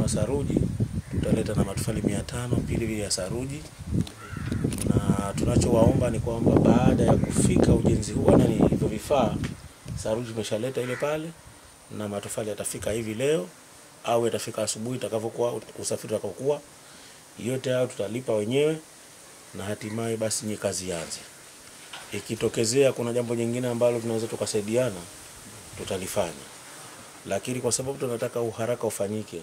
wa saruji tutaleta na matofali 500 pili ya saruji, na tunachowaomba ni kwamba baada ya kufika ujenzi huu na hivyo vifaa saruji imeshaleta ile pale, na matofali yatafika hivi leo au yatafika asubuhi itakavyokuwa usafiri utakapokuwa, yote hayo tutalipa wenyewe na hatimaye basi ni kazi yanze. Ikitokezea kuna jambo jingine ambalo tunaweza tukasaidiana tutalifanya, lakini kwa sababu tunataka uharaka ufanyike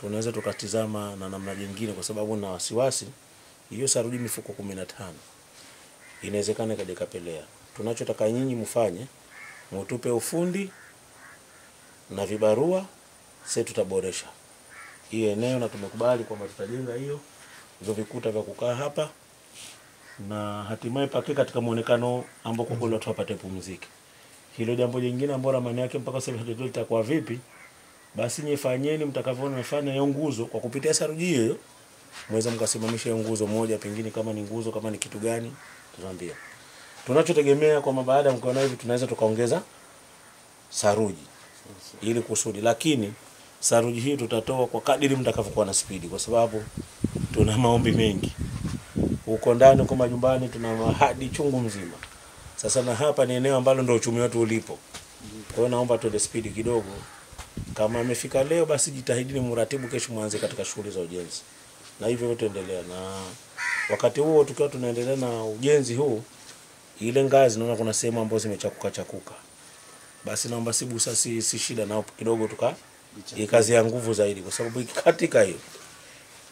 tunaweza tukatizama na namna nyingine, kwa sababu na wasiwasi hiyo saruji mifuko 15 inawezekana kadekapelea. Tunachotaka nyinyi mfanye, mtupe ufundi na vibarua, sisi tutaboresha hiyo eneo na tumekubali kwamba tutajenga hivyo vikuta vya kukaa hapa na hatimaye pake katika muonekano ambao kwa kweli watu wapate pumziki. Hilo jambo jingine ambalo maana yake mpaka sasa hivi itakuwa vipi, basi nyefanyeni mtakavyoona mfanye hiyo nguzo kwa kupitia saruji hiyo, mweza mkasimamisha hiyo nguzo moja, pengine kama ni nguzo, kama ni kitu gani tunaambia. Tunachotegemea kwa baada ya mkono hivi tunaweza tukaongeza saruji ili kusudi, lakini saruji hii tutatoa kwa kadiri mtakavyokuwa na spidi, kwa sababu tuna maombi mengi huko ndani kwa majumbani, tuna mahadi chungu mzima. Sasa na hapa ni eneo ambalo ndio uchumi wetu ulipo. Kwa hiyo naomba tuende spidi kidogo. Kama amefika leo basi jitahidini mratibu kesho mwanze katika shughuli za ujenzi. Na hivyo tuendelea, na wakati huo tukiwa tunaendelea na ujenzi huu, ile ngazi naona kuna sehemu ambazo zimechakuka. Basi naomba sibusa si shida nao kidogo kazi ya nguvu zaidi, kwa sababu katika hiyo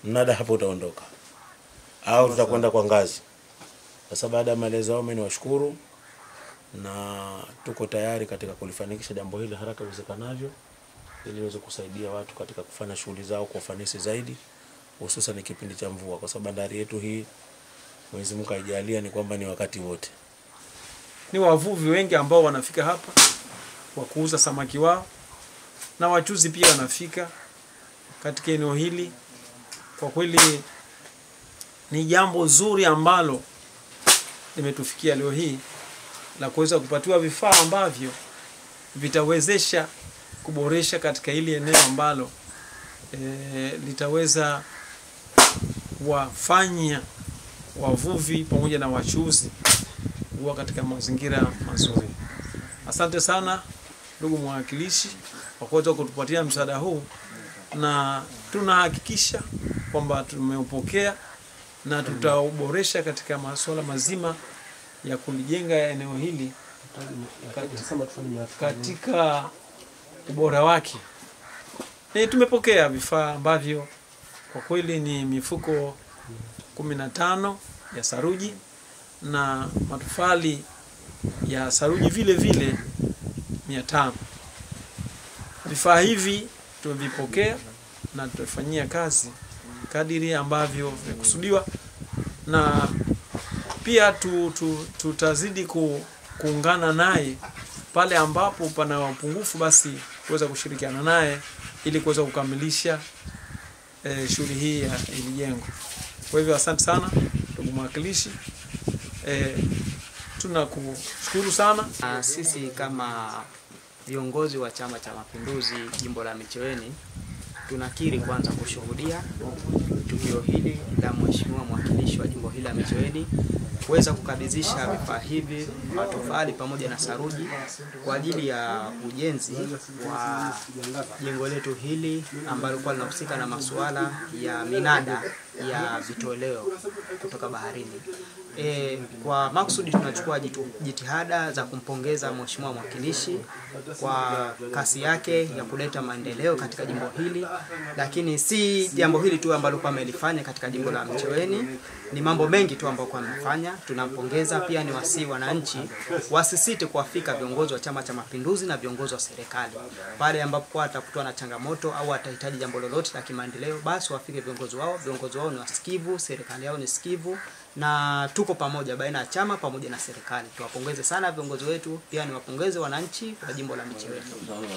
mnada hapo utaondoka au tutakwenda kwa ngazi. Sasa baada ya maelezo yao, mimi niwashukuru na tuko tayari katika kulifanikisha jambo hili haraka iwezekanavyo ili iweze kusaidia watu katika kufanya shughuli zao kwa ufanisi zaidi, hususan kipindi cha mvua, kwa sababu bandari yetu hii Mwenyezi Mungu aijalia ni kwamba ni wakati wote. Ni wavuvi wengi ambao wanafika hapa kwa kuuza samaki wao, na wachuzi pia wanafika katika eneo hili. Kwa kweli ni jambo zuri ambalo limetufikia leo hii la kuweza kupatiwa vifaa ambavyo vitawezesha kuboresha katika hili eneo ambalo litaweza wafanya wavuvi pamoja na wachuzi kuwa katika mazingira mazuri. Asante sana ndugu mwakilishi kwa kuweza kutupatia msaada huu, na tunahakikisha kwamba tumeupokea na tutauboresha katika masuala mazima ya kulijenga eneo hili katika ubora wake. Tumepokea vifaa ambavyo kwa kweli ni mifuko 15 ya saruji na matofali ya saruji vile vile 500. Vifaa hivi tumevipokea na tutafanyia kazi kadiri ambavyo vimekusudiwa, na pia tutazidi kuungana naye pale ambapo pana upungufu, basi kuweza kushirikiana naye ili kuweza kukamilisha shughuli hii ya hili jengo. Kwa hivyo asante sana ndugu mwakilishi, tunakushukuru sana. Sisi kama viongozi wa Chama cha Mapinduzi jimbo la Micheweni tunakiri kwanza kushuhudia tukio hili la mheshimiwa mwakilishi wa jimbo hili la Micheweni kuweza kukabidhisha vifaa hivi, matofali pamoja na saruji kwa ajili ya ujenzi wa jengo letu hili ambalo kwa linahusika na masuala ya minada ya vitoleo kutoka baharini. Kwa maksudi tunachukua jitihada za kumpongeza mheshimiwa mwakilishi kwa kasi yake ya kuleta maendeleo katika jimbo hili, lakini si jambo hili tu ambalo kwa amelifanya katika jimbo la Micheweni, ni mambo mengi tu ambayo kwa amefanya. Tunampongeza pia, ni wasi wananchi wasisite kuafika viongozi wa Chama cha Mapinduzi na viongozi wa serikali pale ambapo kwa atakutwa na changamoto au atahitaji jambo lolote la kimaendeleo, basi wafike viongozi wao. Viongozi wao ni wasikivu, serikali yao ni sikivu, na tuko pamoja baina ya chama pamoja na serikali. Tuwapongeze sana viongozi wetu, pia niwapongeze wananchi wa jimbo la Micheweni.